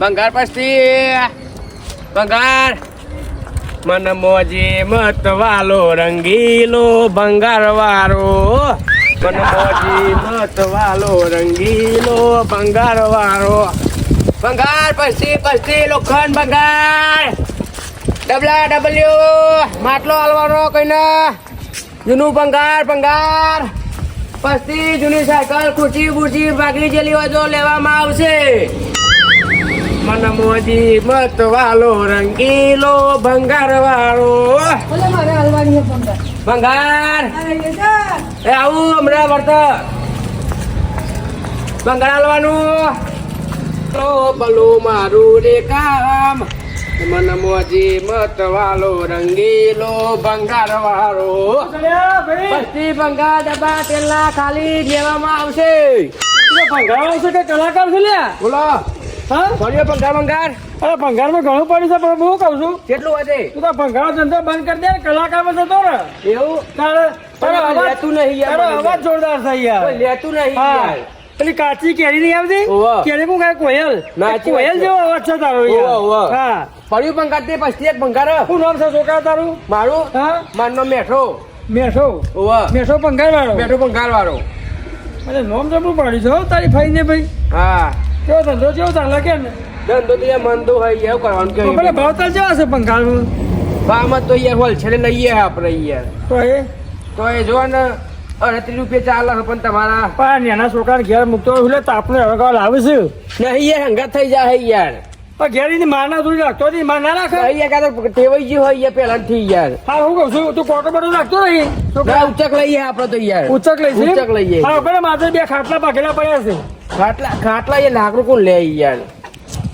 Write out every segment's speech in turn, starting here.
બંગાર પછી બંગાર મન મોજી મત વાલો રંગીલો બંગાર વાળો મન મોજી મત વાલો રંગીલો બંગાર વાળો બંગાર પછી લોખંડ બંગાર ડબલા ડબલ્યુ માટલો હાલવાનો કઈને જૂનું બંગાર પછી જૂની સાયકલ ખુરશી બુરશી ભાગલી જેલી હોય તો લેવામાં આવશે મન મોજી મત વાલો રંગીલો બંગાર વાળો બંગાર એ આવું હમણાં વર્તા બંગાર હાલવાનું તો ભલું મારું રે કામ મન મોજી મત વાલો રંગીલો બંગાર વાળો પછી બંગાર ડબ્બા તેલના ખાલી લેવામાં આવશે ભંગાર આવશે કે કલાકાર છે લ્યા બોલો હા બોલ્યો બંગાર અરે ભંગારમાં ઘણું પડ્યું છે પણ હું કહું છું કેટલું હશે તું તો ભંગાર ધંધો બંધ કરી દે કલાકારમાં જતો ને એવું તારો લેતું નહીં યાર અવાજ જોરદાર છે યાર લેતું નહીં હા યાર પેલી કાચી કેરી નહીં આવતી ઓહો. કેરી નું કઈ કોયલ ના, એ કોયલ જેવો અવાજ છે તારો ઓહો, યાર ઓહો. હા પડ્યું બંગાર તે પછી એક બંગાર શું નામ છે છોકરા તારું મારું હા મારનો મેઠો મેઠો ઓવા મેઠો ભંગાર વાળો મેઠો બંગાર વાળો અરે નોમ જબરું પાડ્યું છે હો તારી ફઈ ને ભાઈ હા કેવો ધંધો કેવો ચાલે કે ને ધંધો તો યાર મન તો હોય એવું કરવાનું તો પેલા કે ભાવતાલ કેવા છે ભંગારમાં ભાવમાં તો યાર હોલસેલ લઈએ આપણે યાર તો એ તો એ જો ને 38 રૂપિયા ચાલે છે પણ તમારા પણ નાના છોકરાને ઘેર મૂકતો હોય એટલે તાપને હવે કાલ આવે છે નહીં યાર હંગાત થઈ જાય યાર પણ ઘેરીની મારના થોડી રાખતો હતી માર ના રાખે નહીં યાર કાં તો ટેવાઈ ગયું હોય યાર પહેલાથી યાર હા હું કહું છું તું કોટો બધું રાખતો નહીં ના છોકરા ઉચક લઈએ આપણે તો યાર ઉચક લઈ છે ઉચક લઈએ હા પેલા માથે બે ખાટલા પાકેલા પડ્યા છે ખાટલા એ લાકડું કોણ લે યાર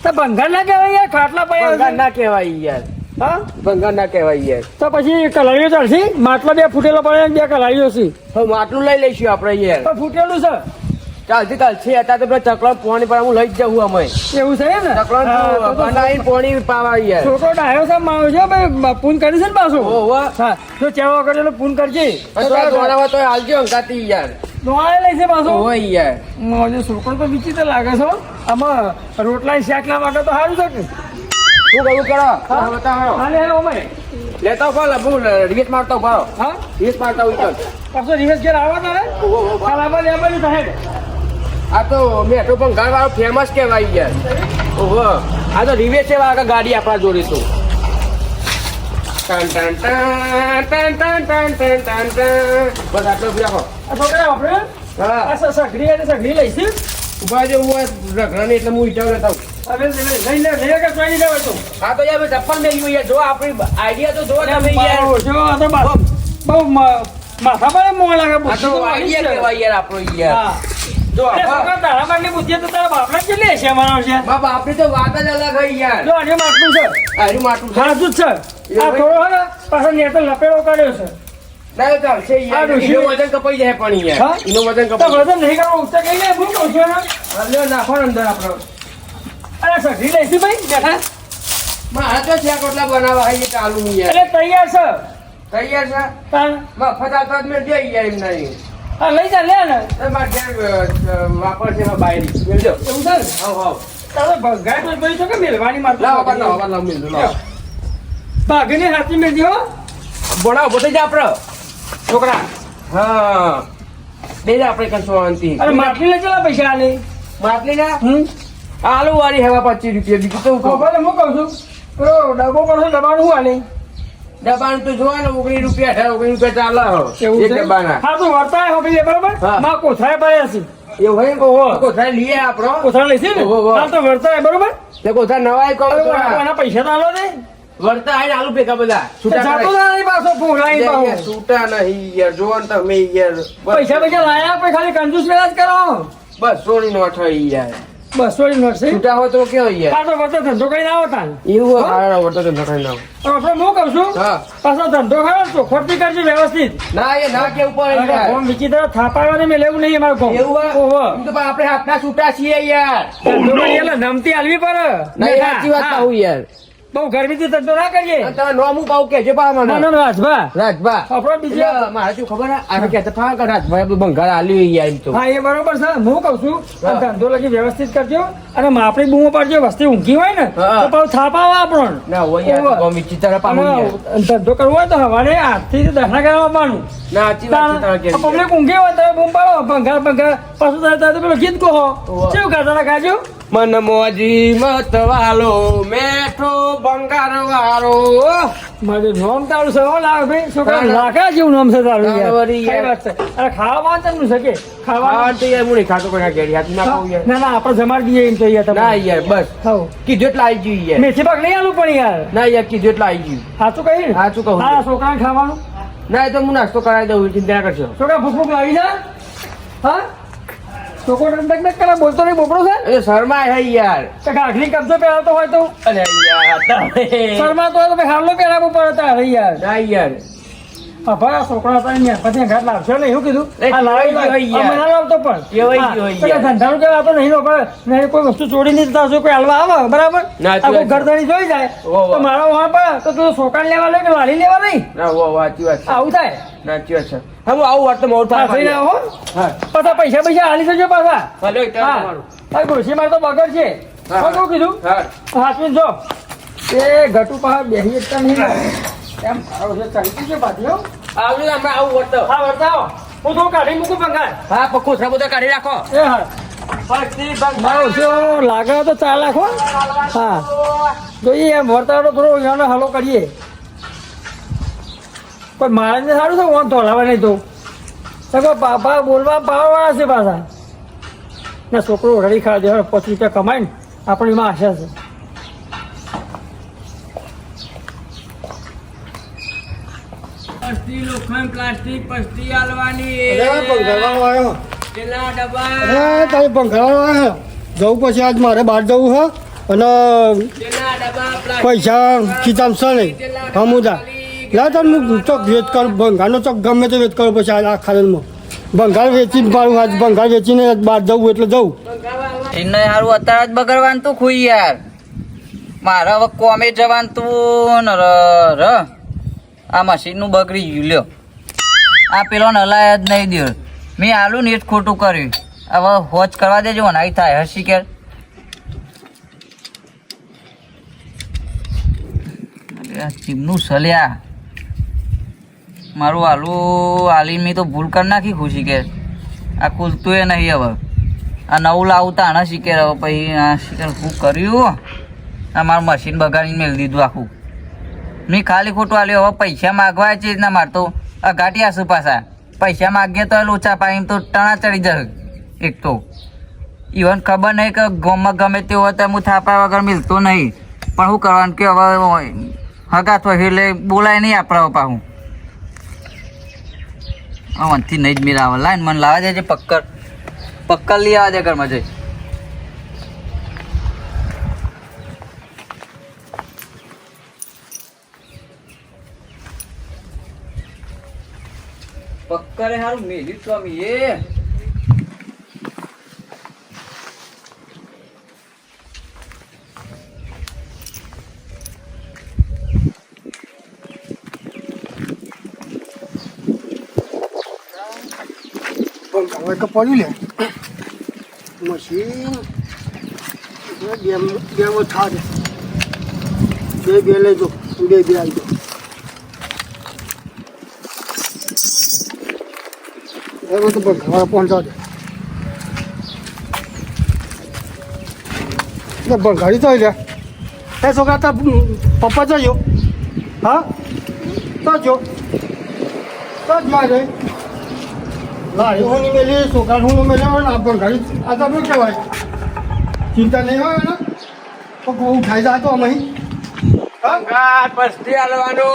તો ભંગાર ના કહેવાય યાર ખાટલા પડ્યા ભંગાર છે ના કહેવાય યાર હા ભંગાર ના કહેવાય યાર તો પછી કલાઈઓ ચાલશે માટલા બે ફૂટેલા પડ્યા ને બે કલાઈઓ છે હવે માટલું લઈ લઈશું આપણે યાર પણ ફૂટેલું છે ચાલતી ચાલશે અત્યારે તો પેલા ચકલા પોણી પર હું લઈ જ જવું અમે એવું છે ને ચકલા હા, તો તો બનાવીને પોણી પાવા યાર છોકરો ડાયો છે મારો છે ભાઈ પૂન કરી છે ને પાછું ઓહો હા જો ચેવા કરેલો પૂન કરજે દોડાવા તો હાલજો અંકાતી યાર દોડે લઈ છે પાછું ઓહો યાર મારો છોકરો તો વિચિત્ર લાગે છે હો. આમાં રોટલા શાકલા માટે તો સારું છે કે શું કરું કરો હા બતાવો હા લે હેલો અમે લેતા ઉભા હું રિવેટ મારતા ઉભા હા રિવેટ મારતા ઉતર પાછો રિવેશ ઘેર આવવા તારે કાલ આવા લે બાજુ સાહેબ આ તો મેઠો પણ ઘર વાળો ફેમસ કહેવાય યાર ઓહો આ તો રિવેટ છે આગળ ગાડી આપણા જોડે તો ટન ટન ટન ટન ટન ટન ટન ટન બસ આટલો જ રાખો આ છોકરા આપણે હા આ સગડી અને સગડી લઈશું ઉભા જે હું રખડાને એટલે હું ઈટાવ લેતા હવે લઈ લે લઈ કે ચોઈ લેવા તો હા તો યાર ચપ્પલ મેં યાર જો આપણી આઈડિયા તો જો તમે યાર જો આ તો બહુ માથા પર મોં લાગે આ તો આઈડિયા કહેવાય યાર આપણો યાર હા જો એ છોકરા તારા માટે બુદ્ધિ તો તારા બાપને કેટલી હશે અમારો છે બાપ આપણી તો વાત જ અલગ હોય યાર જો આજે માટલું છે આર્યું માટલું સાચું જ છે આ થોડો હે ને પાછો નેતો લપેડો કર્યો છે ના ચાલશે યાર આ એનો વજન કપાઈ જાય પણ યાર હા? એનો વજન તો કપાઈ વજન નહીં કરવો ઉઠતા કઈ લે હું કહું છું ને લ્યો નાખો ને અંદર આપણો અરે સગડી લઈશું ભાઈ બેઠા મારા તો છે કોટલા બનાવવા હોય ચાલુ યાર એટલે તૈયાર છે તૈયાર છે તાણ મફત આવતા જ મેં જઈ યાર એમ નહીં હા લઈ જા લે ને તમારે ઘેર વાપરશે એમાં બાયરી મેળજો એવું છે ને હાવ હાવ તારે ભગાય તો ભાઈ છો કે મેલવાની લાવો મારતો લાવો મેળજો લાવો ભાગની હાથી મેળજી હો બોલાવો બોતે જ આપણો છોકરા હા બે આપણે કરશો અંતિ અરે માટલી લે ચલા પૈસા આલે માટલી ના હમ આલુ વાળી હવા 25 રૂપિયા બીજું તો તો ભલે હું કહું છું પેલો ડબ્બો પડશે દબાણ હું આલે દબાણ તો જોવા ને 19 રૂપિયા છે 19 રૂપિયા ચાલે એવું એક છે ડબ્બાના હા તો વર્તાય હો ભાઈ બરાબર હા. માં કોથાય પાયા છે એવું હોય ને ઓહો. કોથા લઈએ આપણો કોથા લઈશું ને ઓહો, ઓહો. હા તો વર્તાય બરાબર તે કોથા નવાય કહું તો એના પૈસા તો આલો ને વળતા આઈને આલુ ભેગા બધા છૂટા જાતો કરાય. ના પાછો ફોડાઈ યાર, યાર, પાછો છૂટા નહીં યાર જોવો ને તમે યાર પૈસા લાયા પછી ખાલી કંજૂસ મેળા જ કરો બસ સોની નોટ હોય યાર 200 ની નોટ છે છૂટા હોય તો કેવો યાર પાછો વર્તો ધંધો કરીને આવો તાન એવું હારા વળતો તો નખાઈ નાખ તો આપણે હું કહું છું હા પાછો ધંધો ખરો ચોખવટથી કરજો વ્યવસ્થિત ના એ ના કેવું પડે યાર. ફોન વિચિત્ર થાપાવાની મેં લેવું નહીં અમારું ફોન એવું હોય? ઓહો એમ તો પણ આપણે હાથના છૂટા છીએ યાર ધંધો કરી એટલે નમતી હાલવી પડે ના એ સાચી વાત કહું યાર બહુ ગરમીથી ધંધો ના કરીએ. અને તમે નોમ હું પાઉં કહેજો પા મને. મને રાજભા રાજભા આપણો બીજો એટલે મારે શું ખબર હે? આને કહેતા હતા કે રાજભાઈ આપણું ભંગાર આલ્યું ઈ એમ તો. હા એ બરોબર છે હું કઉ છું હા. ધંધો લગી વ્યવસ્થિત કરજો અને માપણી બૂમો પાડજો વસ્તી ઊંઘી હોય ને હા. તો પાછું થાપ આવે આપણને. ના હોય યાર ઓવે. તો વિચિત્ર પાડું અને યાર. ધંધો કરવો હોય તો હવારે 8 થી 10 ના કરવા આવવાનું. ના સાચી વાત છે તમારે કેવી. પબ્લિક ઊંઘી હોય તમે બૂમ પાડો ભંગાર ભંગાર પાછું થાય તો પેલું ગીત કહો ઓવે. કેવું કરતા ગાજો મન મોજી મત વાલો મેઠો ભંગાર વાળો. મારું નામ તારું છે હો લાખ ભાઈ છોકરા લાખા જેવું નામ છે તારું યાર. બરાબર યાર. કઈ વાત છે અરે ખાવા તમને શકે ખાવા ખાવાનું તો યાર હું નહીં ખાતો કોઈ ઘેર હાથ ના ખાવું યાર. ના ના આપણે જમાડી દઈએ એમ તો યાર તમે ના યાર બસ ખાઓ કીધું એટલે આવી ગયું યાર. મેથી પાક નહીં આલું પણ યાર ના યાર કીધું એટલે આવી ગયું. સાચું કહી ને સાચું કહું. હા છોકરાને ખાવાનું ના એ તો હું નાસ્તો કરાવી દઉં ચિંતા ના કરશો. છોકરા ભૂખ ભૂખ લાગી જાય હા છોકરો ડંડક કરે બોલતો નહીં બોકડો છે એ શર્મા હે યાર. તો ઘાઘરી કબજો પહેરાવતો હોય તો અરે યાર તમે. શર્માતો હોય તો ભાઈ હાલો પહેરાવવું પડે તારે યાર ના યાર હા ભાઈ આ છોકરા હતા અહીંયા પછી ઘાટ લાવશો ને એવું કીધું એ આ લાવી કેવાઈ ગયો અમે ના લાવતો પણ કેવાઈ હા, ગયો તો કે યાર. ધંધાનું કહેવાતો નહીં નો પડે નહીં કોઈ વસ્તુ ચોરી નહીં થતા હશે, કોઈ હાલવા આવે બરાબર ના, આ કોઈ ઘરધણી જોઈ જાય વાહ, વાહ. તો મારો વાહ પડે તો તું છોકરાને લેવા લે કે વાલી લેવા નહીં ના વો સાચી વાત છે. આવું થાય સાચી વાત છે. હા હું આવું વાર તો મોડું હા થઈ થાય. આવો હા પાછા પૈસા હાલી જજો પાછા ભલે હોય ત્યારે હા તમારું. આ ડોશી મારે તો બગડ છે હા, શું કહું કીધું હા હાથમાં જો એ ઘટુ પાસે બેસી એકતા નહીં એમ મારો છે ચંકી છે પાછી હો આવજો અમે આવું વર્તો. હા બતાવો હું તો કાઢી મૂકું ભંગાર હા પક્કું સબૂત કાઢી રાખો. એ હા મારો જો લાગે તો 4 લાખ હો હા જોઈએ એમ વર્તાડો થોડો એનો હલો કરીએ પણ મારે ને સારું છે ઓન તોલાવા નહીં તો સગો બાપા બોલવા પાવવાળા છે પાછા ના છોકરો રડી ખાવા દે 5 રૂપિયા કમાઈને આપણી એમાં આશા છે પસ્તી લોખંડ પ્લાસ્ટિક પસ્તી આલવાની પેલા ડબ્બા અરે તારે પંખા જવું પછી આજ મારે બહાર જવું છે અને પેલા ડબ્બા પૈસા ખીચામ છે નહીં હમુદા લા તાર હું ચોક વેચ કરું ભંગારનો ચોક ગમે તે વેચ કરું પછી આ ખાનલમાં ભંગાર વેચીને પાડું આજ ભંગાર વેચીને બહાર જવું એટલે જવું એને સારું અત્યારે જ બગડવાનું તું ખુઈ યાર મારે હવે કોમે જવાનું તું ને ર આ મશીનનું બગડી ગયું લ્યો આ પેલો નલાય જ નહીં દે મેં આલું ને એ જ ખોટું કર્યું હવે હોજ કરવા દેજો ને આવી થાય હસી કે ચીમનું સલ્યા મારું આલું આલી મેં તો ભૂલ કરી નાખી ખુશી કે આ ખુલતું એ નહીં હવે આ નવું લાવતા આના શીખે હવે પછી આ શીખર શું કર્યું આ મારું મશીન બગાડીને મેળ દીધું આખું મેં ખાલી ખોટું આલ્યું હવે પૈસા માગવા છે જ ના મારતો આ ગાંઠી આસુ પાછા પૈસા માગીએ તો લોચા પાણી તો ટણા ચડી જશે એક તો ઇવન ખબર નહીં કે ગામમાં ગમે તે હોય તો હું થાપા વગર મિલતો નહીં પણ શું કરવાનું કે હવે હગા તો એટલે બોલાય નહીં આપણા પાછું મનથી નહીં જ મેળાવે લાઈન મને લાવા દેજે પક્કર લઈ આવવા દે ઘરમાં જઈ પક્કરે હારું મેલી સ્વામી એ હવે તો પડ્યું લે મશીન બે ઓછા છે બે લેજો બે આવજો હવે તો ભંગાર પહોંચાડે ભંગારી તો લે એ છોકરા તાર પપ્પા જજો હા તો જો રે લારી હું મેલી છોકરા હું મેલ્યો ને આ ભંગારી આ તો શું કહેવાય ચિંતા નહીં હોય ને તો બહુ ખાઈ જાય તો અમે ભંગાર પસ્તી આલવાનું.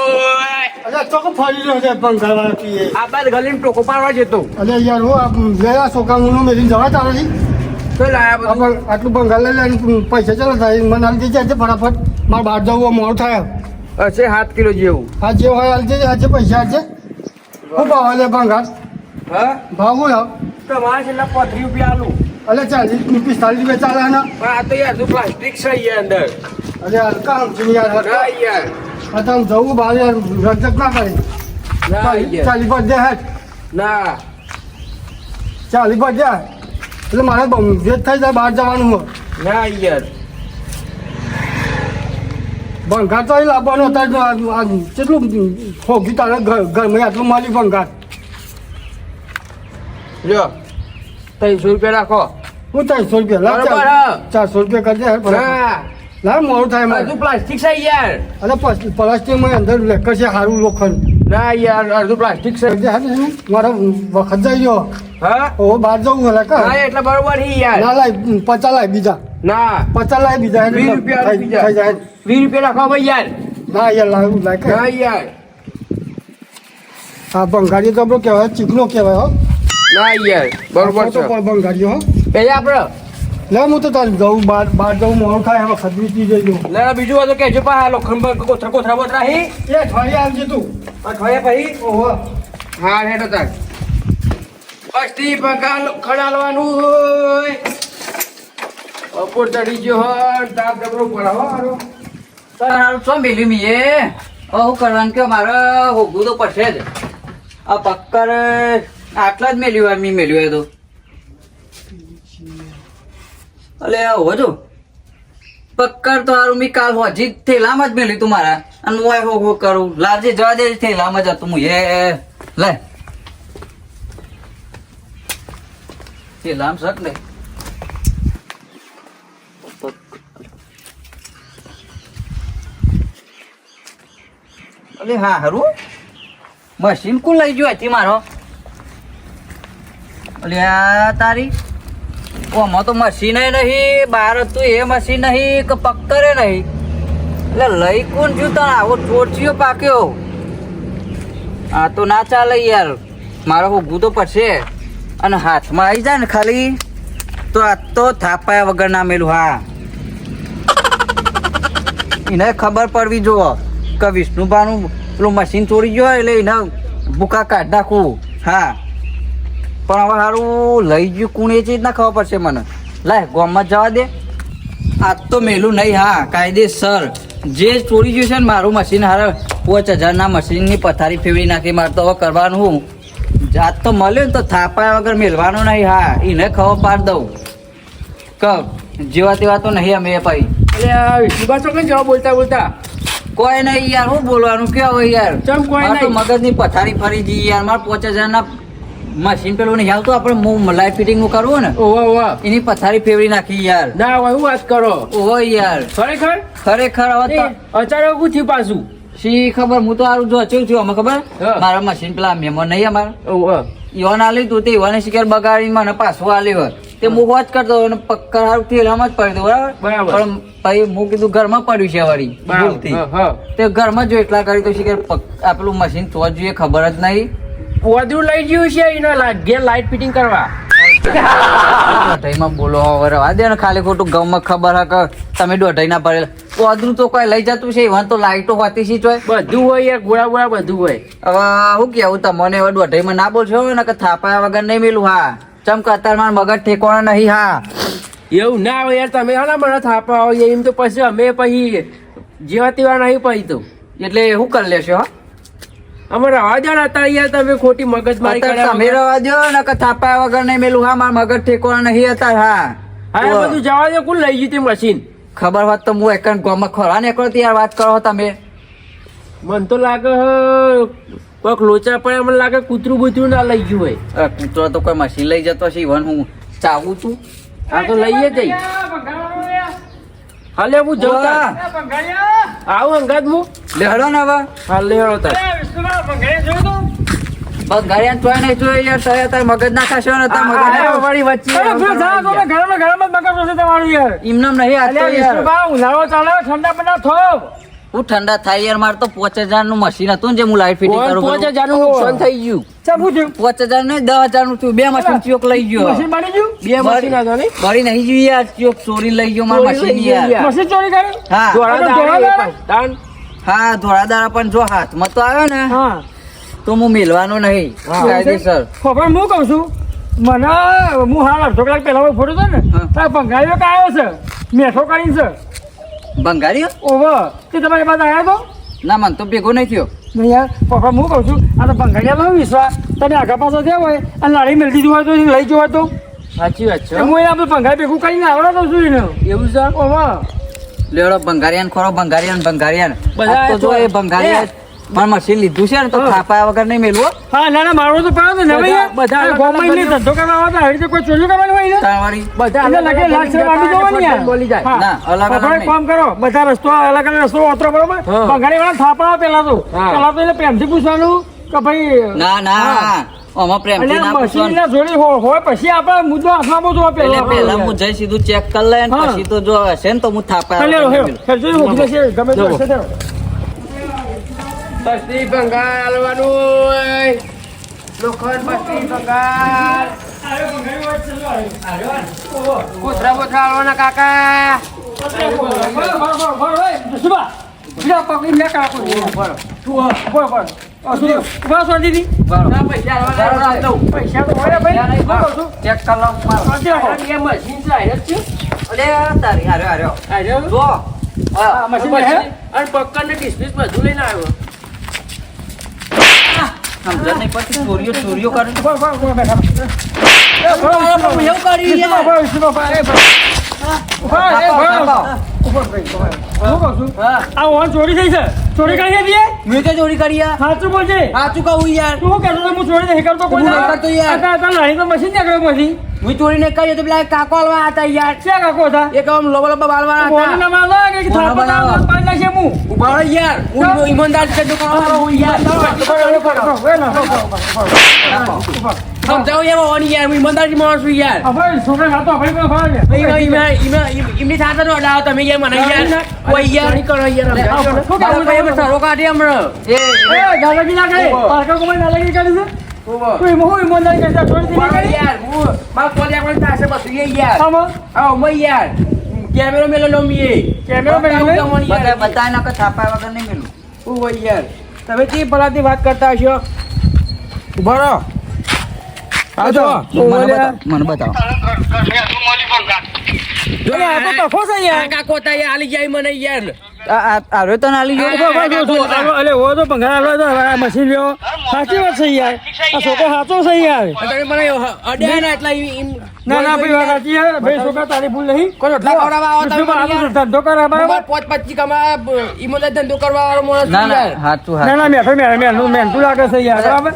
અરે ચોખ્ખો ફરી રહ્યો છે ભંગાર પીએ આ બાદ ગલીમાં ટોકો પાડવા જતો. અરે યાર હું ગયા છોકરા હું મેલીને જવા તારાથી તો લાયા બધું. આટલું ભંગાર લઈ લે પૈસા ચાલો થાય મને હાલ દેજે આજે ફટાફટ મારે બહાર જવું મોડું થાય હશે 7 કિલો જેવું. આ જે હોય હાલ દેજે આજે પૈસા આજે શું ભાવ લે ભંગાર હા ભાવ હું તમારે છેલ્લા 35 રૂપિયા આલું. અલે 40 45 રૂપિયા ચાલે ને પણ આ તો યાર તું પ્લાસ્ટિક છે યાર અંદર. અરે હલકા સમજી યાર ના હલકા યાર આ તમે જવું બહાર યાર રજક ના કરી ના યાર ચાલી પર દે હેઠ ના ચાલી પર દે એટલે મારે ભેદ થઈ જાય બહાર જવાનું હોય ના યાર ભંગાર તો અહીં લાવવાનો હતા કેટલું ખોગી તારે ઘરમાં આટલું માલી ભંગાર લ્યો 300 રૂપિયા રાખો હું 300 રૂપિયા લાવ બરોબર. 400 રૂપિયા કરી દે હેઠ ભલે. ના લાવ મોડું થાય મારે અડધું પ્લાસ્ટિક છે યાર અરે પ્લાસ્ટિકમાં અંદર લેકર છે સારું લોખંડ ના યાર અડધું પ્લાસ્ટિક છે મારો વખત જઈ ગયો હા ઓ બહાર જવું હલે કા હા એટલે બરોબર હી યાર ના લાય 50 લાય બીજા ના 50 લાય બીજા 20 રૂપિયા થઈ બીજા. જાય 20 રૂપિયા રાખો ભાઈ યાર ના યાર લાવ લાય ના યાર આ બંગાળી તો આપણો કહેવાય ચીકનો કહેવાય હો ના યાર બરોબર તો છે પણ બંગાળી હો પેલા આપણે લે હું તો તારે જવું બહાર જવું મોડું થાય હવે ખદવી જઈ જજો લે બીજું હોય તો કહેજો પા લોખંડ કોથરા કોથરા બોથરા હી એ થોડી આવજે તું અઠવાડિયા પછી ઓહો હા હેડો તાર પસ્તી પગાર ખડાલવાનું હોય અપોર ચડી ગયો હોય તાપ ડબરો પડાવો હારો તારું શું મેલ્યું મીએ હું કરવાનું કે મારે હોગું તો પડશે જ આ પક્કર આટલા જ મેલ્યું મી મેલ્યું એ તો અલે હો જો પક્કર તો હારું મી કાલ હોજી થેલામાં જ મેલ્યું તું મારા અને હું હો કરું લાવજે જવા દે થેલામાં જ હતું હું એ લે થેલામ શક ને અલે હા હારું મશીન કોણ લઈ ગયો હતી મારો અલે આ તારી ઓમાં તો મશીન નહીં બહાર હતું એ મશીન નહીં કે પક્કરે નહીં એટલે લઈ કોણ જ્યું તને આવો ચોરચીઓ પાક્યો આ તો ના ચાલે યાર મારો હોગું તો પડશે અને હાથમાં આવી જાય ને ખાલી તો આ તો થાપાયા વગર ના મેલું હા એને ખબર પડવી જો કે વિષ્ણુભાનું પેલું મશીન ચોરી ગયો એટલે એને ભૂકા કાઢ નાખવું હા પણ હવે સારું લઈ ગયું કોણ એ ચીજ ના ખબર પડશે મને લાય ગામમાં જવા દે આજ તો મેલું નહીં હા કાયદેસર જે ચોરી ગયું છે ને મારું મશીન હારે 5000 મશીનની પથારી ફેરવી નાખી મારે તો હવે કરવાનું હું જાત તો મળ્યો ને તો થાપાયા વગર મેળવાનું નહીં હા એને ખબર પાડ દઉં ક જેવા તેવા તો નહીં અમે ભાઈ અરે આ વિષ્ણુબા છો કઈ જવા બોલતા કોઈ નહીં યાર હું બોલવાનું કેવું યાર ચમ કોઈ મારે તો નહીં. મગજની પથારી ફરી ગઈ યાર મારે 5000 મશીન પેલું નહીં આવતું આપણે હું લાઈટ ફિટિંગ નું કરવું ને ઓહો ઓહો એની પથારી ફેરવી નાખી યાર ના હોય હું વાત કરો ઓહો યાર ખરેખર ખરેખર હવે તો અચાનક હું થયું પાછું શી ખબર હું તો સારું જો ચેવું થયું અમે ખબર હા. મારા મશીન પેલા મહેમાન નહીં અમારે ઓહો ઈવાન આલી તું તે ઈવાને શિકાર બગાડી મને પાછું આલી હોય તે હું વાત કરતો અને પક્કર હારું થેલામાં જ પડી દઉં બરાબર. પણ પછી હું કીધું ઘરમાં પડ્યું છે વળી ભૂલથી હા તે ઘરમાં જો એટલા કરી તો શિકાર આ પેલું મશીન તો જોઈએ ખબર જ નહીં પોદરું લઈ ગયું છે એનો ઘેર લાઈટ ફિટિંગ કરવા દોઢાઈમાં બોલો હવે રવા દે ને ખાલી ખોટું ગામમાં ખબર હે કે તમે દોઢાઈ ના પડેલા પોદરું તો કોઈ લઈ જતું છે ઈવન તો લાઈટો હોતી છે ચોય બધું હોય યાર ગોળા ગોળા બધું હોય હવે શું કેવું તમને હવે દોઢાઈમાં ના બોલશો ને કે થાપાયા વગર નહીં મેલું હા ચમ કે અત્યારે મારા મગજ ઠેકોણા નહીં હા એવું ના હોય યાર તમે હા મને થાપા હોય એમ તો પછી અમે પછી જેવા તેવા નહીં પછી તો એટલે શું કરી લેશો હા? અમે રવા દો ને અત્યારે યાર તમે ખોટી મગજ મારી અત્યારે તમે રવા દો ને કે થાપાયા વગર નહીં મેલું હા મારા મગજ ઠેકોણા નહીં અત્યારે હા હા એ બધું જવા દો કોણ લઈ ગયું તે મશીન ખબર હોત તો હું એક ગામમાં ખોરા નીકળો યાર વાત કરો તમે મને તો લાગે કોઈક લોચા પડે મને લાગે કૂતરું બૂતરું ના લઈ ગયું હોય કૂતરો તો કોઈ મશીન લઈ જતો છે ઈવન હું ચાવું છું આ તો લઈએ જઈ હાલે હું જઉં તાર. આવું અંગાત હું લેહડો ને હવે હાલ લેવડો તાર બસ ગાડિયા ચોય નહીં જોઈ યાર તો તાર મગજ ના ખાશો ને તાર મગજ વળી વચ્ચે એમનેમ નહીં આ તો યાર ઉનાળો ચાલે ઠંડા બના થોપ હું ઠંડા થાય યાર મારે તો 5000 નું મશીન હતું ને જે હું લાઈટ ફિટિંગ કરું પોચ હજારનું નુકસાન થઈ ગયું ચાપું થયું 5000 નહીં 10000 નું થયું બે મશીન ચોક લઈ ગયો મશીન બની ગયું બે મશીન હતા ને બળી નહીં ગયું યાર ચોક ચોરી લઈ ગયો મારા ચોરી લઈ મશીન ગયું યાર મશીન ચોરી કરી હા ધોળા દાડા એ પણ. તાન. હા ધોળા દાડા પણ જો હાથમાં તો આવ્યો ને હા તો હું મેલવાનો નહીં કાયદેસર ખબર હું કહું છું મને હું હાલ અડધો કલાક પહેલા ફોટો હતો ને હા. તાર બંગાળીઓ આવ્યો છે મેઠો કરીને છે ભંગારીઓ ઓહો તે તમારી પાસે આવ્યા તો ના મન તો ભેગો નહીં થયો નહીં યાર પપ્પા હું કહું છું આ તો ભંગારિયા નો વિશ્વાસ તમે આગા પાછા થયા હોય અને લાડી મેળવી દીધું હોય તો એને લઈ જવા તો સાચી વાત છે હું આપણે ભંગારી ભેગું કરીને આવડો તો છું એને એવું છે ઓહો લેવડો ભંગારિયાન ખોરો ભંગારિયાન બધા આ તો જો એ ભંગારિયા પણ મશીન લીધું છે ને તો થાપા વગર નહીં મેલવો હા ના ના મારો તો પડ્યો ને બધા અલગ ગોમાં અલગ ધંધો કરવા આવતા આવી રીતે કોઈ ચોરી કરવાની હોય ને તાણવાળી બધા એટલે લાગે લાખ શરમ આપી દેવાની યાર. બોલી જાય હા. ના, અલગ અલગ આપણે એક નહીં. કામ કરો બધા રસ્તો અલગ અલગ રસ્તો વાતરો બરોબર હા. ભંગારી વાળા થાપડા પેલા તો હા. પેલા તો એને પ્રેમથી પૂછવાનું કે ભાઈ ના ના આમાં પ્રેમથી એટલે ના મશીન પૂછવાનું. ના જોડી હોય પછી આપણે મુદ્દો હાથમાં બહુ જોવા એટલે પેલા પહેલા હું જઈ સીધું ચેક કરી લે ને હા. પછી તો જો હશે ને તો હું થાપા ચાલ વગર હેરો, નહીં હેરો. હેરો, જોઈ હોકી જશે, ગમે તે જવો. હશે તે. બસ્તી ભંગાર હાલવાનું લોખંડ બસ્તી ભંગાર કૂતરા બૂતરા હાલવાના કાકા પૈસા પૈસા હાલવાના તો હોય ને ભાઈ. ચેક કરી લઉં મારો. મશીન છે આયરન છે અલે તારી હાર્યો આયરન જો આ મશીન હે? અને પક્કર ને ડિસ્પ્લે બધું લઈને આવ્યો સમજણ નહીં પડતી ચોરીઓ કરે એવું કરી આ ઓન ચોરી થઈ છે ચોરી કરી હતી મેં તો ચોરી કરી યાર સાચું બોલજે સાચું કહું યાર તું શું કહેતો હતો? હું ચોરી નહીં કરતો કોઈ હું નહીં કરતો યાર. લાણી તો મશીન ત્યાં કર્યો પછી હું ચોરી ને કરી તો પેલા કાકો હાલવા હતા યાર ક્યાં કાકો હતા એક આમ લોબા લોબા બાલવાના બોલી હતા ના માર લાગે કે થાપા તાપા પાડી નાખીએ હું. ઉભા રહો યાર હું ઈમાનદાર છે દુકાન હું યાર સમજાવો યાર ઓની યાર હું ઈમાનદારી માણસ છું યાર આપણે છોકરા ખાતો આપણે કોઈ ફાવે છે. એમની સાથે નો અડાવો તમે યાર મને યાર કોઈ યાર નહીં કરો યાર શું કામ ભાઈ અમે સરો કાઢી હમણાં એ દાદાગી ના કરે પારકા કોમાં દાદાગી કરી છે તું એમાં હું ઈમાનદારી કરતા ચોરી થી ઉભા રહો કરી યાર હું મારા કોલ આપણે તાસે બસી યાર આમાં આવો મય યાર કેમેરો મેલો નો મીએ કેમેરો મેલો ને? બતાય ના કે થાપા વગર નહીં મેલું ઓ ભાઈ યાર તમે કે પલાથી વાત કરતા હશો ઉભા રહો આજો મને બતાવો અરે આ તો તફો છે યાર. કાકો તા યાર આલી જાય મને યાર આરો તો ના લીધો અલે ઓ તો ભંગાર આલો તો આ મશીન લ્યો સાચી વાત છે યાર આ છોકરો સાચો છે યાર તમે મને અડ્યા ના એટલા ના ના ભાઈ વાત સાચી છે ભાઈ છોકરા તારી ભૂલ નહીં કોઈ રોટલા ખવડાવવા આવો તમે આ યાર. તો ધંધો કરે બરાબર પોત 25 કમા ઈમાનદાર ધંધો કરવા વાળો માણસ ના છું ના યાર હાચું ના હાચું ના મેઠું લાગે છે યાર બરાબર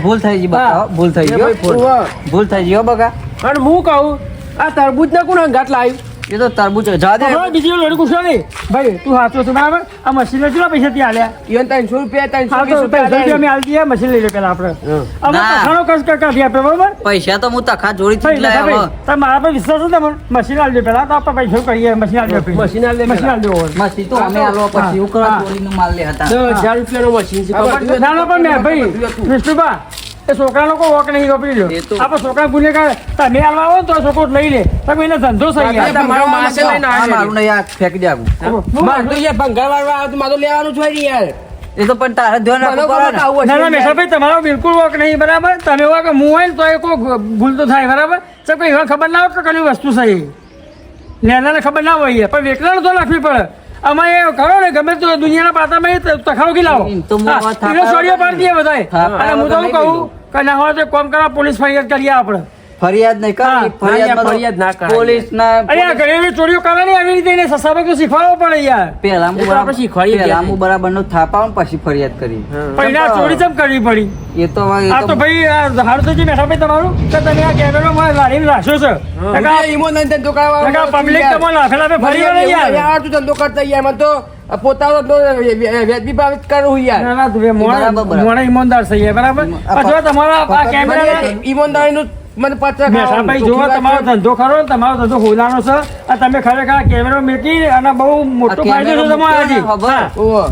ભૂલ થઈ ગઈ બતાવો ભૂલ થઈ ગયો ભૂલ થઈ ગયો બકા અને હું કહું આ તરબૂચ ને કોણ અંગાત લાવ્યું એ તો તરબૂચ જા દે હવે બીજી લોડી કુશો નહીં ભાઈ તું સાચો છે બરાબર આ મશીન કેટલા પૈસા ત્યાં આલ્યા ઈવન 300 રૂપિયા 320 આ તો 300 રૂપિયા અમે આલી દઈએ મશીન લઈ લો પેલા આપણે અમે ના. તખાનો કસ કાઢી આપે બરાબર પૈસા તો હું તખા જોડી ભાઈ થી લાવ્યો ભાઈ તમે મારા પર વિશ્વાસ છે તમને મશીન આલી દે પેલા તો આપણે પૈસા કરીએ મશીન આલી દે મશીન આલી દે મશીન આલી દે ઓવર. મસ્તી તો અમે આલો પછી એવું કરો હા. ચોરીનું માલ લે હતા 10,000 રૂપિયાનો મશીન છે ખબર છે? ના ના પણ મેં ભાઈ વિષ્ણુભા એ છોકરાનો કોઈ વોક નહીં વાપરી લ્યો એ તો- આપણે છોકરા ગુનેગાર તમે હાલવા આવો ને તો છોકરો લઈ લે તમે એને ધંધો સહી યાર. તમારો માસે લઈને આ આવ્યો મારું નહીં આ ફેંકી દે આગું મારે તો યાર ભંગાર વાળવા આવે તો મારે તો લેવાનું જ હોય ને યાર એ તો પણ તારે ધ્યાન મને રાખવું પડે ને. આવું ના ના હશે મેઠાભાઈ તમારો બિલકુલ વોક નહીં બરાબર તમે વાક હું હોય ને તો એ કોઈ ભૂલ તો થાય બરાબર તો કોઈ એવા ખબર ના હોય કે કઈ વસ્તુ સહી લેનાને ખબર ના હોય પણ વેકલાને તો રાખવી પડે આમાં એ કરો ને ગમે તો દુનિયાના પાતામાં એ તખાવ કી લાવો એમ તો હું હા, થાપા એને સોડિયો પાડી દઈએ બધાય. થાપા અને હું તો વગર શું નહીં કહું કે ના હોય તો કોમ કરવા પોલીસ ફરિયાદ કરીએ આપણે ફરિયાદ નહીં હા. કરી ફરિયાદ ફરિયાદ ના કરાય. પોલીસ ના અરે આ ઘણી એવી ચોરીઓ કરવાની આવી રીતે એને સસાબક તો શીખવાડવો પડે યાર પેલા એ તો આપણે શીખવાડીએ પેલા ત્યાંથી. હું બરાબર નો થાપાવું પછી ફરિયાદ કરી પણ એને આ ચોરી ચમ કરવી પડી એ તો હવે આ તો ભાઈ આ હારું તો જે મેઠાભાઈ તમારું કે તમે આ કેમેરો માં લારીને રાખશો છો હા, ઈમાનદાર ધંધો કરવા વાળો માણસ છું પબ્લિક યાર. તમને લાફે લાફે ફરી વળે યાર યાર તું ધંધો કરતા યાર મને તો પોતાનો ધંધો વ્યાજબી ભાવે જ કરું યાર ના ના તું મોણા ઈમાનદાર છે યાર બરાબર પણ જો તમારા આ કેમેરા મને ઈમાનદારીનું મને પત્ર મેઠાભાઈ જો તમારો ધંધો ખરો ને તમારો ધંધો હોલાનો છે આ તમે ખરેખર આ કેમેરો મેકી અને બહુ મોટો આ ફાયદો છે કેમેરો તમારો મૂક્યો ને, હજી. ખબર.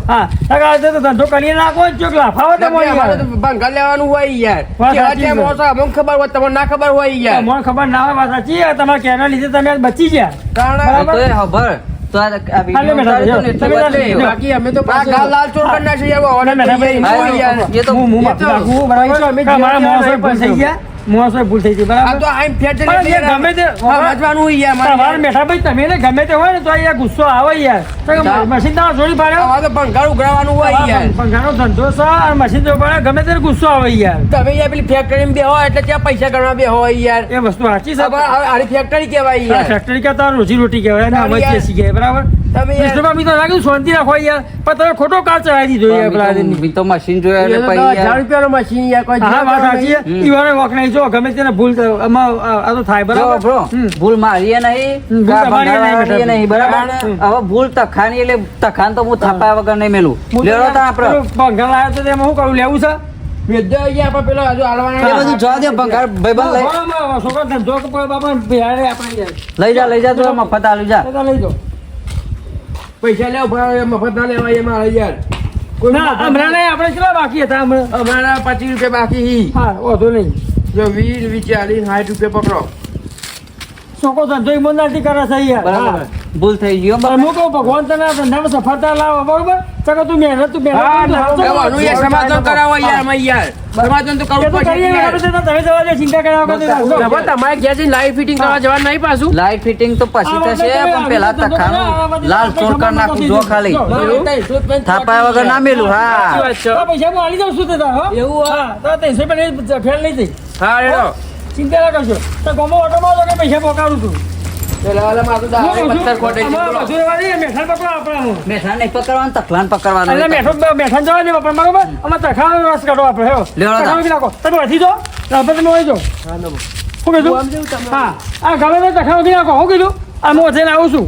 હા. હા આ તો ધંધો કરી નાખો ને ચોક લાફાવો તમારી અમારે યાર. તો ભંગાર લેવાનું હોય યાર વાત કેવા સાચી ત્યાં છે. માણસો અમને ખબર હોય તમને ના ખબર હોય યાર મને ખબર ના હોય વાત સાચી આ તમારા કેમેરા લીધે તમે આજ બચી ગયા કારણ બરાબર. તો એ ખબર તો આ હાલે વિડીયો મેઠા, ઉતાર્યો તમે તો ને એટલે વાત નહીં. બાકી અમે તો પાછા લાલ ચોર કરી નાખીએ યાર ઓને ના, ના, યાર હા, યાર એ તો હું એ તો માફી માંગુ, બરાબર? પૈસા અમે કે અમારા જીવવા માણસો જેવા ભૂલ થઈ પૈસા. ગયા મોસો ભૂલ થઈ ગઈ આ બરાબર તો આમ ફેટ પણ જે ગમે તે સમજવાનું હોય યાર તમારે મારે બેઠા ભાઈ તમે ને ગમે તે હોય ને તો યાર ગુસ્સો આવે યાર તો કે મશીન તમારે જોડી પાડ્યો આવા તો ભંગાર ઉઘરાવાનું હોય યાર પંખાનો ધંધો છે અને મશીન જોડી પાડે ગમે તે ગુસ્સો આવે યાર તમે યાર પેલી ફેક્ટરી બે હોય એટલે ત્યાં પૈસા ગણવા બે હોય યાર એ વસ્તુ સાચી છે આરી ફેક્ટરી કહેવાય યાર ફેક્ટરી કરતા રોજી રોટી કહેવાય ને અમે યાર. બેસી ગયા બરાબર તમે યાર વિષ્ણુભા મી તો લાગ્યું શાંતિ રાખો યાર પણ તમે ખોટો કાર ચડાવી દીધો યાર પેલા આદમીને. બી તો મશીન જોયા એટલે પછી 1000 યાર રૂપિયાનું મશીન યાર કોઈ હા વાત સાચી છે. ઈ વાળો વખ નહીં જો ગમે તેને ભૂલ થાય આમાં આ તો થાય જો બરાબર બ્રો હમ. ભૂલ મારી એ નહીં ભૂલ કે આ તમારી એ નહીં, ભંગારવાળાની એ નહીં બરાબર હમ. હવે ભૂલ તખાની એટલે તખાન તો હું થાપાયા વગર નહીં મેલું હું તો લેવડો તા પેલો આપણે ભંગાર લાવ્યો તો તેમાં શું કરું લેવું છે વેદ્ય યાર આપણે પેલો હજુ એ હાલવાના બધું જવા દે ભંગાર ભાઈબંધ લઈ હા, છોકરો ધંધો કે બાબા બિહારે આપણે યાર લઈ જા તું મફત આલુ જા તો લઈ જાઓ પૈસા લેવો ભાઈ મફત ના લેવાય એમાં યાર ના હમણાં નહીં આપણે કેટલા બાકી હતા હમણાં અમારા 25 રૂપિયા બાકી હી હા વાંધો નહીં જો 20 40 60 રૂપિયા પકડો છોકરો ધંધો ઈમાનદારથી કરે છે યાર બરાબર. ભૂલ થઈ ગયો પણ હું કહું ભગવાન તને આ ધંધામાં સફળતા લાવો બરોબર તો તું મહેનત એવાનું યાર સમાધાન કરાવો યાર અમે યાર સમાધાન તો કરવું પડશે યાર. તમે જવા દે ચિંતા કર્યા વગર હવે તમારે ઘેર જઈને લાઈવ ફિટિંગ કરવા જવાનું નહીં પાછું લાઈટ ફિટિંગ તો પછી થશે પણ પેલા તખાનું લાલ ચોર કરી નાખું જો ખાલી થાપાયા વગર ના મેલું હા પૈસા હું આલી જાઉં છું તે તાર, હો? એવું હોય? હા તો 300 રૂપિયા ફેર લઈ જઈ હા રેડો ચિંતા ના કરશો તો ગમો ઓટો માં કે પૈસા પોકાડું છું પેલા વાલા મારું તો આવે પથ્થર ખોટે છે બોલો. મેઠાણ પકડો આપણા મેઠાણ નહીં પકડવાનું તખલાન પકડવાનું એટલે મેઠાણ જવા દે પણ બરોબર આમાં તખાનો રસ કાઢો આપણે હેવો લેવડો તા. તખાનો બી નાખો તમે વધી જો રાપર તમે વધી જો શું કીધું હા આ ગમે તે તખાનો બી નાખો શું કીધું આ હું જઈને આવું છું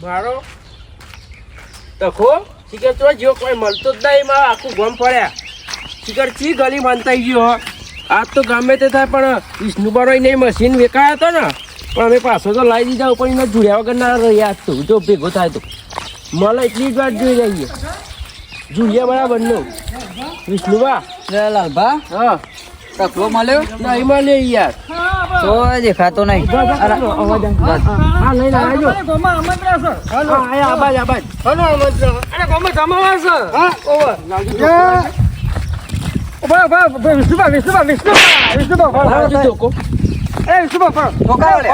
મારો તખો શિખર તો જો કોઈ મળતો જ નહીં માં આખું ગમ પડ્યા શિખર ચી ગલી મંતાઈ ગયો હો. આજ તો ગમે તે થાય પણ વિષ્ણુબરો નહીં મશીન વેકાયો હતો ને પણ અમે પાછો તો લાવી દીધા પણ એને જોડ્યા વગર ના રહ્યા આજ તો જો ભેગો થાય તો મને એટલી જ વાત જોઈ રહીએ જુલિયા બરાબર નો વિષ્ણુબા લે લાલભા હા તકલો મળ્યો નહીં મળે યાર તો દેખાતો નહીં અરે, બસ. હા લઈને આવજો ગોમાં આમંત્રણ છે હા આયા આબાજ આબાજ હલો આમંત્રણ. અરે ગોમાં જમાવા છે હા ઓવર એ વિષ્ણુભા મારો તો ધોકો. એ વિષ્ણુભા ઠોકાયો લે.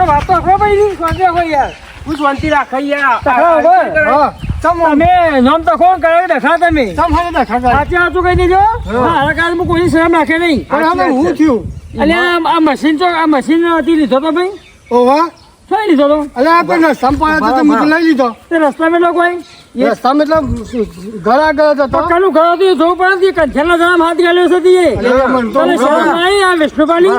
વાત તો કરો ભાઈ ની શાંતિ રાખો યાર હું શાંતિ રાખે યાર તખાવ હોય. હા તમે નામ તો કોણ કરે દેખા તમે તમ હાલે દેખા જાય. સાચી સાચું કહી દેજો મારા કાળમાં કોઈ શરમ રાખે નહીં પણ હવે હું થયું એટલે આ મશીન તો આ મશીન હતી લીધો તો ભાઈ ઓવા કઈ લીધો તો અલે આપણે સંપાયા તો હું લઈ લીધો તે રસ્તામાં લોકો કોઈ રસ્તામાં એટલે ઘર આગળ હતો પક્કાનું ઘર હતું જોવું પડે કંઠેલા જણામાં હાથ ગાલ્યો છે તે અરે મને તો તને શરમ નહીં આ વિષ્ણુભાઈ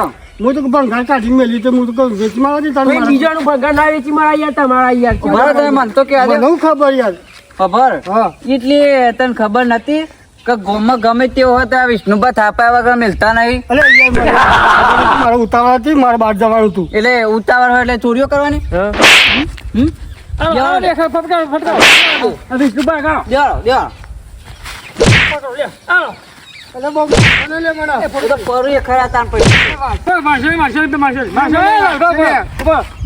હું તો પણ ઘર કાઢી મેલી તો હું તો કહું વેચમાં આવતી કોઈ તારે બીજાનું ભગવાન ના વેચી મારા યાર તમારા યાર ખબર તને મન તો કે આજે મને ખબર યાર ખબર હા એટલે તને ખબર નથી કે ગોમાં ગમે તેવો હોય તો આ વિષ્ણુભા થાપાયા વગર મિલતા નહીં અરે યાર મારે ઉતાવળ હતી મારે બહાર જવાનું હતું એટલે ઉતાવળ હોય એટલે ચોરીઓ કરવાની હમ? વિષ્ણુભાઈ ગાઓ દેવાળો, દેવાળો. આવો અલે બહુ મને લે મને એ તો પરું એ ખરા તાણ પડી.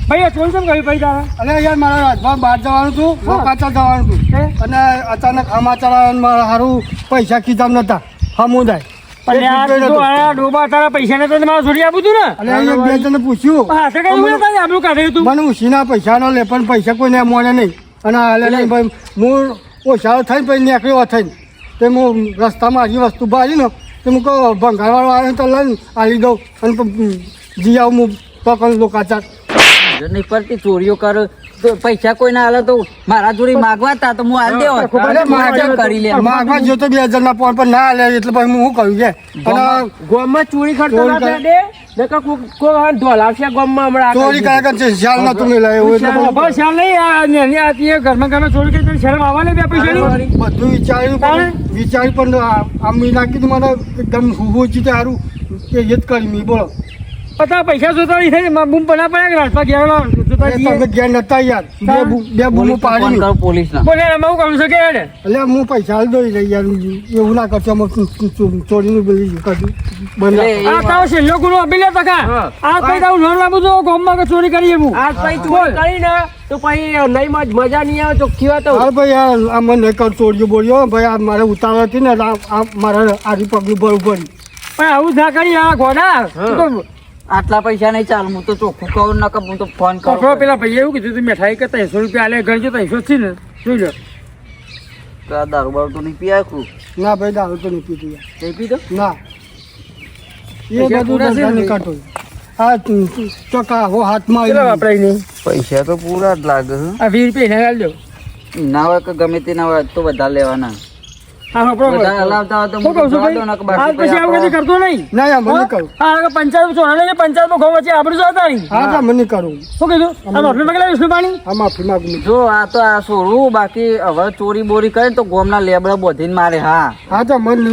ભાઈ ચોલ કેમ કહ્યું ભાઈ તારે અલે યાર મારા રાજમાં બહાર જવાનું હતું મોકાચા જવાનું હતું અને અચાનક સમાચાર આવ્યા અને મારા સારું પૈસા ખીચામ નતા સમુદાય પણ આ તું આ ડોબા તારા પૈસા ને તને મારા છોડી આપું તું ને અને અહીંયા બે જણે પૂછ્યું હા તે કઈ તારે આપણું કાઢ્યું તું મને ઉછીના પૈસા નો લે પણ પૈસા કોઈને મોને નહીં અને હાલે નહીં ભાઈ હું ઓછા થઈને પછી નીકળ્યો થઈને તે હું રસ્તામાં આવી વસ્તુ બાળી ને તો હું કહું ભંગારવાળો આવે તો લઈને આલી દઉં અને પછી જી આવું હું પકડ લોકાચાર જો નહીં પડતી ચોરીઓ કર તો પૈસા કોઈ ના હાલે તો મારા જોડે માગવા તા તો હું હાલ દેવા અરે માગવા કરી લે માગવા જો તો 2000 ના પણ ના હાલે એટલે પછી હું શું કહ્યું છે અને ગોમમાં ચોરી કરતો ના ચોરી દે નકર કોઈ ઢોલાવશે ગોમમાં હમણાં ચોરી કરે કે છે શાલ નતું મેલાય એવું એટલે બધું બસ ખ્યાલ નહીં આ નેની આ તીએ ઘરમાં ચોરી કરી તને શરમ આવવા ને બે પૈસાની બધું વિચાર્યું પણ વિચાર્યું પણ આમ મેં કીધું મને એકદમ હું છે સારું કે એ જ કરી મેં બોલો પતા પૈસા જોતા નહીં થાય બૂમ બના પડ્યા કે રાજપા ઘેરવા જોતા એ જઈએ તમે ઘેર નતા યાર બે બૂમો પાડી ફોન કરો પોલીસના બોલે એમાં હું કરું છું કે હેડે એટલે હું પૈસા હાલ દઈ રહી યાર એવું ના કરશો અમે ચોરીનું બોલી કરશું બંધ એટલે આ તારો છેલ્લો ગુનો આપી લે તકા આ કઈ તારું નામ લાવું તો ગામમાં કે ચોરી કરી એવું આજ પછી ચોરી કરી ને તો પછી નહીં મજા નહીં આવે ચોખ્ખી વાત હા ભાઈ યાર આ મને નહીં કર ચોરીઓ બોલ્યો ભાઈ આ મારે ઉતાવળ હતી ને આ મારે આરી પગલું ભરવું પડ્યું પણ આવું ના કરી આ ગોડા તું તો આટલા પૈસા નહીં ચાલ હું તો ચોખ્ખું કહું ન કે હું તો ફોન કફરો કરું પેલા ભાઈએ એવું કીધું તું મીઠાઈ કે 300 રૂપિયા આલે ગણજો 300 છે ને જોઈ લો તો આ દારૂ બારૂ તો નહીં પીયાખું ના ભાઈ દારૂ તો નહીં પીતું યાર. નહીં પીતો ના એ પૈસા બધું પૂરા છે ધંધા ને? નહીં કરતો. હા ચોકા હો હાથમાં કેટલા આવી વાપરાય નહીં પૈસા તો પૂરા જ લાગે આ 20 રૂપિયા એને આલજો ના હોય કે ગમે તે ના હોય તો બધા લેવાના હા વાપરો બધા હલાવતા હોય તો શું કહું છું જવા દો ને કે ભાઈ બાકી આ પછી આવું કદી કરતો નહીં ના યાર મને કરું હા પંચાયત ચોરાને પંચાયતમાં ઘઉં વચ્ચે આબરૂ જતા નહીં હા તો મને કરું શું કીધું આ રોટલી પકડા વિષ્ણુ પાણી આ માફી માગું જો આ તો આ છોડવું બાકી હવે ચોરી બોરી કરે ને તો ગોમના લેબડા બોધીને મારે હા હા તો મને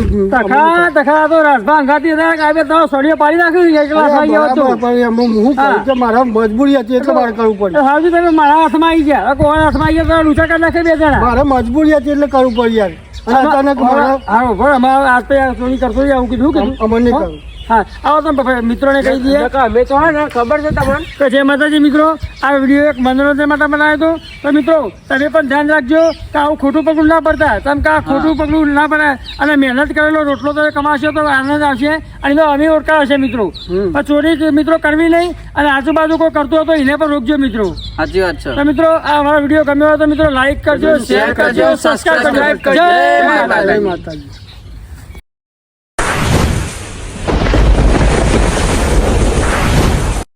તખા તો રાજભા અંગાતી હતા કે આ બે તમારો સળિયો પાડી નાખ્યું એક ગ્લાસ આવી ગયો હતો બરાબર, પણ એમાં હું કહું કે મારા મજબૂરી હતી એટલે મારે કરવું પડ્યું હાજી તમે મારા હાથમાં આવી ગયા કોના હાથમાં આવી ગયા તો લૂચા કરી નાખે બે જણા મારે મજબૂરી હતી એટલે કરવું પડ્યું યાર અને અચાનક મારા હા બરાબર અમારે આજ તો યાર ચોરી કરતો જ આવું કીધું કીધું અમને નહીં કરું હા આવો તમે મિત્રોને કહી દઈએ અમે તો હા ખબર છે તમને તો જય માતાજી મિત્રો આ વિડીયો એક મનોરંજન માટે બનાવ્યો હતો તો મિત્રો તમે પણ ધ્યાન રાખજો કે આવું ખોટું પગલું ના પડતા તમે કે આ ખોટું પગલું ના પડે અને મહેનત કરેલો રોટલો તમે કમાશો તો આનંદ આવશે અને તો અમે ઓળખાવ હશે મિત્રો પણ ચોરી મિત્રો કરવી નહીં અને આજુબાજુ કોઈ કરતો હોય તો એને પણ રોકજો મિત્રો સાચી વાત છે તો મિત્રો આ અમારો વિડીયો ગમ્યો હોય તો મિત્રો લાઈક કરજો શેર કરજો સબસ્ક્રાઇબ કરજો જય માતાજી. જય માતાજી.